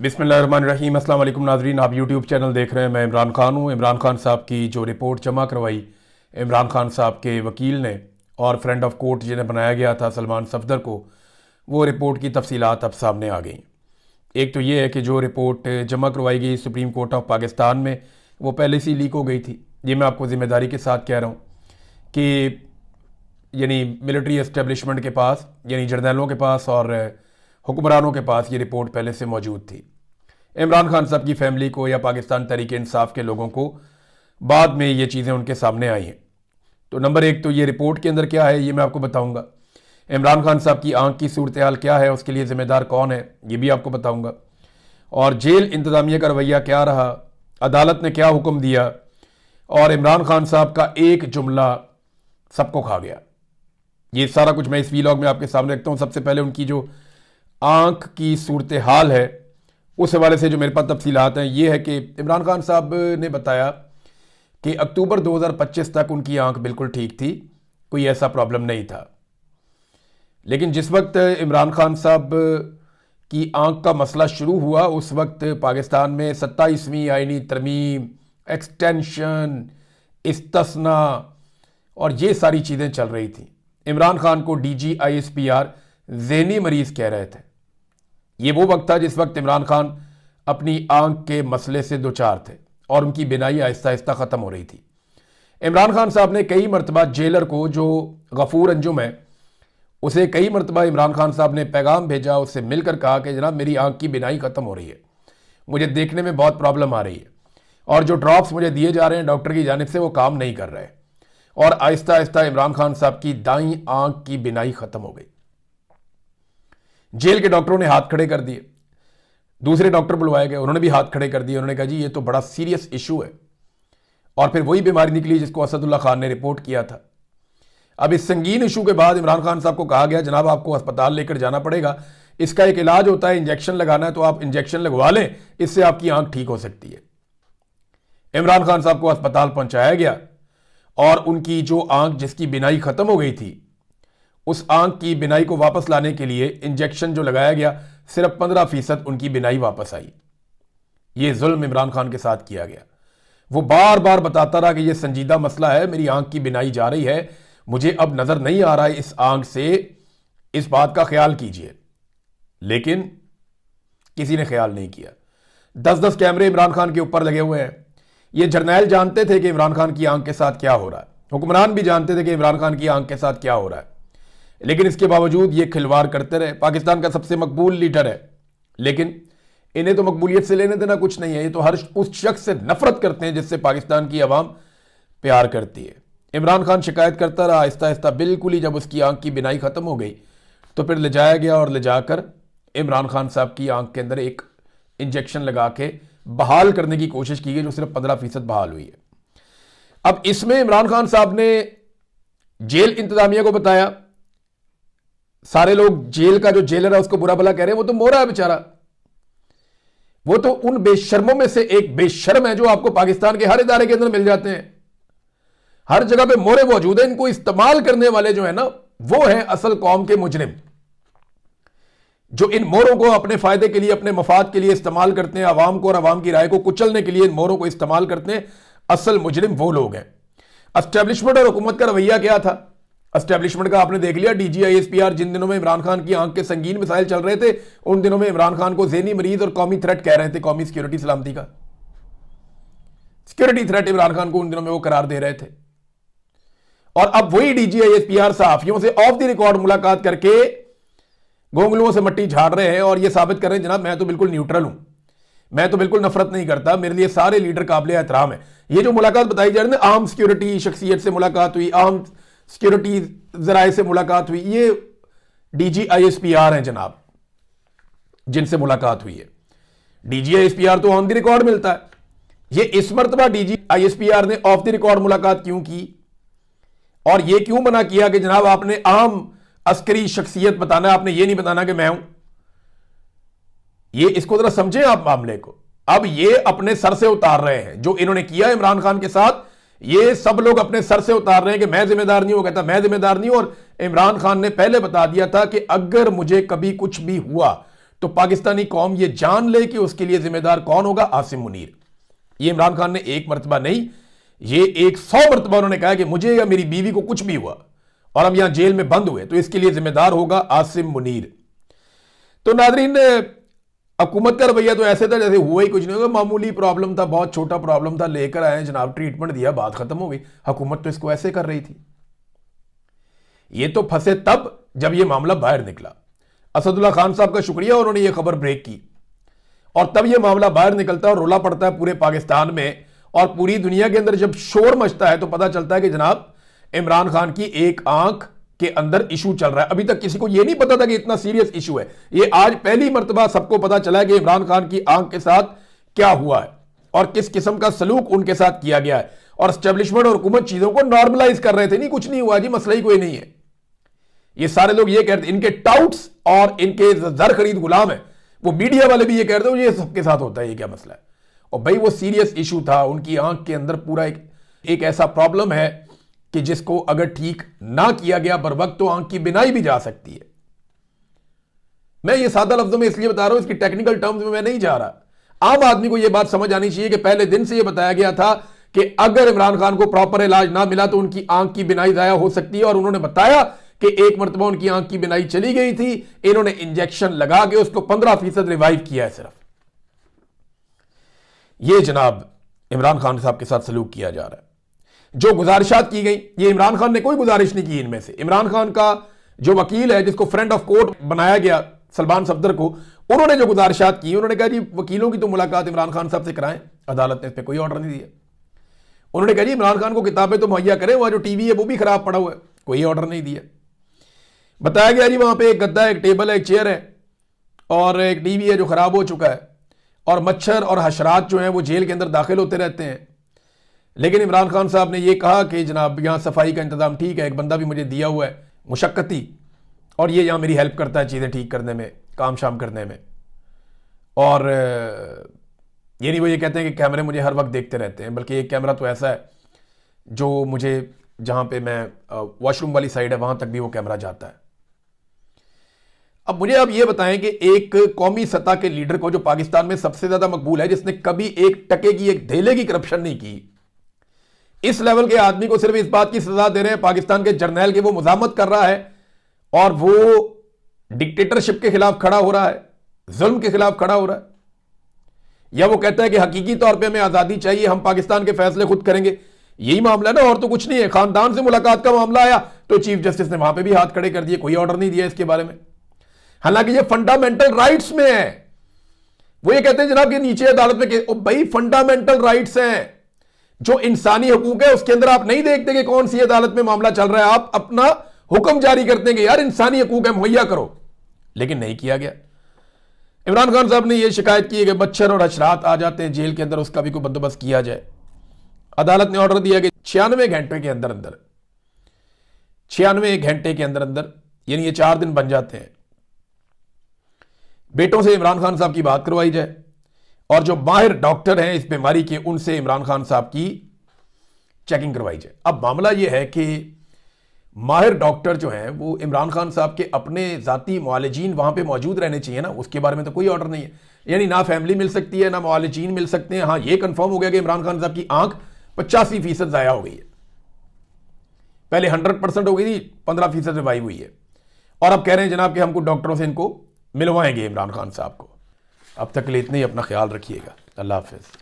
बिस्मिल्लाहिर्रहमानिर्रहीम। अस्सलाम वालेकुम नाजरीन, आप यूट्यूब चैनल देख रहे हैं। मैं इमरान खान हूँ। इमरान खान साहब की जो रिपोर्ट जमा करवाई इमरान खान साहब के वकील ने और फ्रेंड ऑफ कोर्ट जिन्हें बनाया गया था सलमान सफदर को, वो रिपोर्ट की तफसीलात अब सामने आ गई। एक तो ये है कि जो रिपोर्ट जमा करवाई गई सुप्रीम कोर्ट ऑफ पाकिस्तान में, वो पहले से लीक हो गई थी। ये मैं आपको ज़िम्मेदारी के साथ कह रहा हूँ कि यानी मिलिट्री एस्टेब्लिशमेंट के पास, यानी जर्नैलों के पास और हुक्मरानों के पास ये रिपोर्ट पहले से मौजूद थी। इमरान खान साहब की फैमिली को या पाकिस्तान तहरीक इंसाफ के लोगों को बाद में ये चीज़ें उनके सामने आई हैं। तो नंबर एक तो ये रिपोर्ट के अंदर क्या है ये मैं आपको बताऊंगा। इमरान खान साहब की आंख की सूरत हाल क्या है, उसके लिए ज़िम्मेदार कौन है, ये भी आपको बताऊंगा। और जेल इंतज़ामिया का रवैया क्या रहा, अदालत ने क्या हुक्म दिया, और इमरान खान साहब का एक जुमला सबको खा गया। ये सारा कुछ मैं इस वीलॉग में आपके सामने रखता हूँ। सबसे पहले उनकी जो आंख की सूरत हाल है उस हवाले से जो मेरे पास तफसीलात हैं, ये है कि इमरान खान साहब ने बताया कि अक्टूबर 2025 तक उनकी आंख बिल्कुल ठीक थी, कोई ऐसा प्रॉब्लम नहीं था। लेकिन जिस वक्त इमरान खान साहब की आंख का मसला शुरू हुआ, उस वक्त पाकिस्तान में 27वीं आईनी तरमीम, एक्सटेंशन, इस्तना और ये सारी चीज़ें चल रही थी। इमरान खान को DGISPR ज़हनी मरीज़ कह रहे थे। ये वो वक्त था जिस वक्त इमरान खान अपनी आंख के मसले से दो चार थे और उनकी बिनाई आहिस्ता आहिस्ता ख़त्म हो रही थी। इमरान खान साहब ने कई मरतबा जेलर को, जो गफूर अंजुम है, उसे कई मरतबा इमरान खान साहब ने पैगाम भेजा, उससे मिलकर कहा कि जनाब मेरी आंख की बिनाई ख़त्म हो रही है, मुझे देखने में बहुत प्रॉब्लम आ रही है और जो ड्रॉप्स मुझे दिए जा रहे हैं डॉक्टर की जानिब से वो काम नहीं कर रहे। और आहिस्ता आहिस्ता इमरान खान साहब की दाईं आंख की बिनाई ख़त्म हो गई। जेल के डॉक्टरों ने हाथ खड़े कर दिए, दूसरे डॉक्टर बुलवाए गए, उन्होंने भी हाथ खड़े कर दिए। उन्होंने कहा जी ये तो बड़ा सीरियस इशू है। और फिर वही बीमारी निकली जिसको असदुल्ला खान ने रिपोर्ट किया था। अब इस संगीन इशू के बाद इमरान खान साहब को कहा गया जनाब आपको अस्पताल लेकर जाना पड़ेगा, इसका एक इलाज होता है, इंजेक्शन लगाना है, तो आप इंजेक्शन लगवा लें, इससे आपकी आंख ठीक हो सकती है। इमरान खान साहब को अस्पताल पहुंचाया गया और उनकी जो आंख जिसकी बिनाई खत्म हो गई थी, उस आंख की बिनाई को वापस लाने के लिए इंजेक्शन जो लगाया गया, सिर्फ 15% उनकी बिनाई वापस आई। ये जुल्म इमरान खान के साथ किया गया। वो बार बार बताता रहा कि ये संजीदा मसला है, मेरी आंख की बिनाई जा रही है, मुझे अब नजर नहीं आ रहा है इस आंख से, इस बात का ख्याल कीजिए। लेकिन किसी ने ख्याल नहीं किया। 10-10 कैमरे इमरान खान के ऊपर लगे हुए हैं। ये जर्नैल जानते थे कि इमरान खान की आंख के साथ क्या हो रहा है, हुक्मरान भी जानते थे कि इमरान खान की आंख के साथ क्या हो रहा है, लेकिन इसके बावजूद ये खिलवाड़ करते रहे। पाकिस्तान का सबसे मकबूल लीडर है, लेकिन इन्हें तो मकबूलियत से लेने देना कुछ नहीं है। ये तो हर उस शख्स से नफरत करते हैं जिससे पाकिस्तान की आवाम प्यार करती है। इमरान खान शिकायत करता रहा, आहिस्ता आहिस्ता बिल्कुल ही जब उसकी आंख की बिनाई खत्म हो गई तो फिर ले जाया गया और ले जाकर इमरान खान साहब की आंख के अंदर एक इंजेक्शन लगा के बहाल करने की कोशिश की गई, जो सिर्फ 15% बहाल हुई है। अब इसमें इमरान खान साहब ने जेल इंतजामिया को बताया। सारे लोग जेल का जो जेलर है उसको बुरा भला कह रहे हैं, वो तो मोरा है बेचारा, वो तो उन बेशर्मों में से एक बेशर्म है जो आपको पाकिस्तान के हर इदारे के अंदर मिल जाते हैं। हर जगह पे मोरे मौजूद है। इनको इस्तेमाल करने वाले जो है ना, वो है असल कौम के मुजरिम, जो इन मोरों को अपने फायदे के लिए, अपने मफाद के लिए इस्तेमाल करते हैं। अवाम को और अवाम की राय को कुचलने के लिए इन मोरों को इस्तेमाल करते हैं। असल मुजरिम वो लोग हैं। एस्टेब्लिशमेंट और हुकूमत का रवैया क्या था? एस्टेब्लिशमेंट का आपने देख लिया। DGISPR जिन दिनों में इमरान खान की आंख के संगीन मिसाइल चल रहे थे, उन दिनों में इमरान खान को ज़हनी मरीज और कौमी थ्रेट कह रहे थे, कौमी सिक्योरिटी सलामती का सिक्योरिटी थ्रेट इमरान खान को उन दिनों में वो करार दे रहे थे। और अब वही DGISPR सहाफियों से ऑफ द रिकॉर्ड मुलाकात करके गोंगलुओं से मट्टी झाड़ रहे हैं और ये साबित कर रहे हैं जनाब मैं तो बिल्कुल न्यूट्रल हूं, मैं तो बिल्कुल नफरत नहीं करता, मेरे लिए सारे लीडर काबिल एहतराम है। ये जो मुलाकात बताई जा रही है, आर्म सिक्योरिटी शख्सियत से मुलाकात हुई, आर्म सिक्योरिटी जराए से मुलाकात हुई, ये DGISPR हैं जनाब जिनसे मुलाकात हुई है। DGISPR तो ऑन द रिकॉर्ड मिलता है। ये इस मरतबा DGISPR ने ऑफ द रिकॉर्ड मुलाकात क्यों की और ये क्यों मना किया कि जनाब आपने आम अस्करी शख्सियत बताना, आपने ये नहीं बताना कि मैं हूं। ये इसको जरा समझें आप मामले को। अब ये अपने सर से उतार रहे हैं जो इन्होंने किया इमरान खान के साथ, ये सब लोग अपने सर से उतार रहे हैं कि मैं जिम्मेदार नहीं हूं। कहता मैं जिम्मेदार नहीं हूं। और इमरान खान ने पहले बता दिया था कि अगर मुझे कभी कुछ भी हुआ तो पाकिस्तानी कौम ये जान ले कि उसके लिए जिम्मेदार कौन होगा, आसिम मुनीर। ये इमरान खान ने एक मरतबा नहीं, ये 100 मरतबा उन्होंने कहा कि मुझे या मेरी बीवी को कुछ भी हुआ और हम यहां जेल में बंद हुए तो इसके लिए जिम्मेदार होगा आसिम मुनीर। तो नादरीन, हुकूमत का रवैया तो ऐसे था जैसे हुआ ही कुछ नहीं होगा, मामूली प्रॉब्लम था, बहुत छोटा प्रॉब्लम था, लेकर आए जनाब, ट्रीटमेंट दिया, बात खत्म हो गई। हुकूमत तो इसको ऐसे कर रही थी। ये तो फंसे तब जब ये मामला बाहर निकला। असदुल्ला खान साहब का शुक्रिया, उन्होंने ये खबर ब्रेक की और तब ये मामला बाहर निकलता है और रोला पड़ता है पूरे पाकिस्तान में और पूरी दुनिया के अंदर। जब शोर मचता है तो पता चलता है कि जनाब इमरान खान की एक आंख के अंदर इशू चल रहा है। अभी तक किसी को यह नहीं पता था कि इतना सीरियस इशू है। ये आज पहली मर्तबा सबको पता चला है कि इमरान खान की आंख के साथ क्या हुआ है और किस किस्म का सलूक उनके साथ किया गया है। और एस्टेब्लिशमेंट और हुकूमत चीजों को नॉर्मलाइज कर रहे थे, नहीं कुछ नहीं हुआ जी, मसला ही कोई नहीं है। ये सारे लोग ये कहते, इनके टाउट्स और इनके जर खरीद गुलाम है, वो मीडिया वाले भी ये कहते हैं ये सबके साथ होता है, ये क्या मसला है। और भाई वो सीरियस इशू था, उनकी आंख के अंदर पूरा एक ऐसा प्रॉब्लम है कि जिसको अगर ठीक ना किया गया बर वक्त तो आंख की बिनाई भी जा सकती है। मैं ये सादा लफ्जों में इसलिए बता रहा हूं, इसकी टेक्निकल टर्म्स में मैं नहीं जा रहा। आम आदमी को यह बात समझ आनी चाहिए कि पहले दिन से यह बताया गया था कि अगर इमरान खान को प्रॉपर इलाज ना मिला तो उनकी आंख की बिनाई जाया हो सकती है। और उन्होंने बताया कि एक मरतबा उनकी आंख की बिनाई चली गई थी, इन्होंने इंजेक्शन लगा के उसको 15% रिवाइव किया है सिर्फ। यह जनाब इमरान खान साहब के साथ सलूक किया जा रहा है। जो गुजारिशात की गई, ये इमरान खान ने कोई गुजारिश नहीं की इनमें से। इमरान खान का जो वकील है, जिसको फ्रेंड ऑफ कोर्ट बनाया गया सलमान सफदर को, उन्होंने जो गुजारिशात की, उन्होंने कहा जी वकीलों की तो मुलाकात इमरान खान साहब से कराएं। अदालत ने इस पर कोई ऑर्डर नहीं दिया। उन्होंने कहा जी इमरान खान को किताबें तो मुहैया करें, वहां जो टीवी है वो भी खराब पड़ा हुआ है, कोई ऑर्डर नहीं दिया। बताया गया जी वहां पे एक गद्दा है, एक टेबल है, एक चेयर है और एक टीवी है जो खराब हो चुका है और मच्छर और हशरात जो हैं वो जेल के अंदर दाखिल होते रहते हैं। लेकिन इमरान खान साहब ने यह कहा कि जनाब यहां सफाई का इंतजाम ठीक है, एक बंदा भी मुझे दिया हुआ है मुशक्कती, और ये यहां मेरी हेल्प करता है चीज़ें ठीक करने में, काम शाम करने में। और ये नहीं वो ये कहते हैं कि कैमरे मुझे हर वक्त देखते रहते हैं, बल्कि एक कैमरा तो ऐसा है जो मुझे जहां पे मैं वॉशरूम वाली साइड है वहां तक भी वो कैमरा जाता है। अब मुझे आप ये बताएं कि एक कौमी सतह के लीडर को, जो पाकिस्तान में सबसे ज्यादा मकबूल है, जिसने कभी एक टके की, एक धेले की करप्शन नहीं की, इस लेवल के आदमी को सिर्फ इस बात की सजा दे रहे हैं पाकिस्तान के जर्नैल के वो मुजामत कर रहा है और वो डिक्टेटरशिप के खिलाफ खड़ा हो रहा है, जुल्म के खिलाफ खड़ा हो रहा है, या वो कहता है कि हकीकी तौर पे हमें आजादी चाहिए, हम पाकिस्तान के फैसले खुद करेंगे। यही मामला है ना, और तो कुछ नहीं है। खानदान से मुलाकात का मामला आया तो चीफ जस्टिस ने वहां पे भी हाथ खड़े कर दिए, कोई ऑर्डर नहीं दिया इसके बारे में। हालांकि ये फंडामेंटल राइट्स में है। वो ये कहते हैं जनाब कि नीचे अदालत में, भाई फंडामेंटल राइट्स हैं, जो इंसानी हकूक है, उसके अंदर आप नहीं देखते कि कौन सी अदालत में मामला चल रहा है, आप अपना हुक्म जारी करते हैं कि यार इंसानी हकूक है मुहैया करो, लेकिन नहीं किया गया। इमरान खान साहब ने यह शिकायत की है कि मच्छर और हशरात आ जाते हैं जेल के अंदर, उसका भी कोई बंदोबस्त किया जाए। अदालत ने ऑर्डर दिया कि 96 घंटे के अंदर अंदर 96 घंटे के अंदर अंदर, यानी ये 4 दिन बन जाते हैं, बेटों से इमरान खान साहब की बात करवाई जाए और जो माहिर डॉक्टर हैं इस बीमारी के, उनसे इमरान खान साहब की चेकिंग करवाई जाए। अब मामला यह है कि माहिर डॉक्टर जो हैं वो इमरान खान साहब के अपने जाती मुआलिजीन वहां पे मौजूद रहने चाहिए ना, उसके बारे में तो कोई ऑर्डर नहीं है। यानी ना फैमिली मिल सकती है, ना मुआलिजीन मिल सकते हैं। हाँ, ये कंफर्म हो गया कि इमरान खान साहब की आंख 85% जाया हो गई है। पहले 100% हो गई थी, 15% रिवाइव हुई है। और अब कह रहे हैं जनाब कि हमको डॉक्टरों से इनको मिलवाएंगे इमरान खान साहब को। अब तक के लिए इतने ही, अपना ख्याल रखिएगा। अल्लाह हाफिज।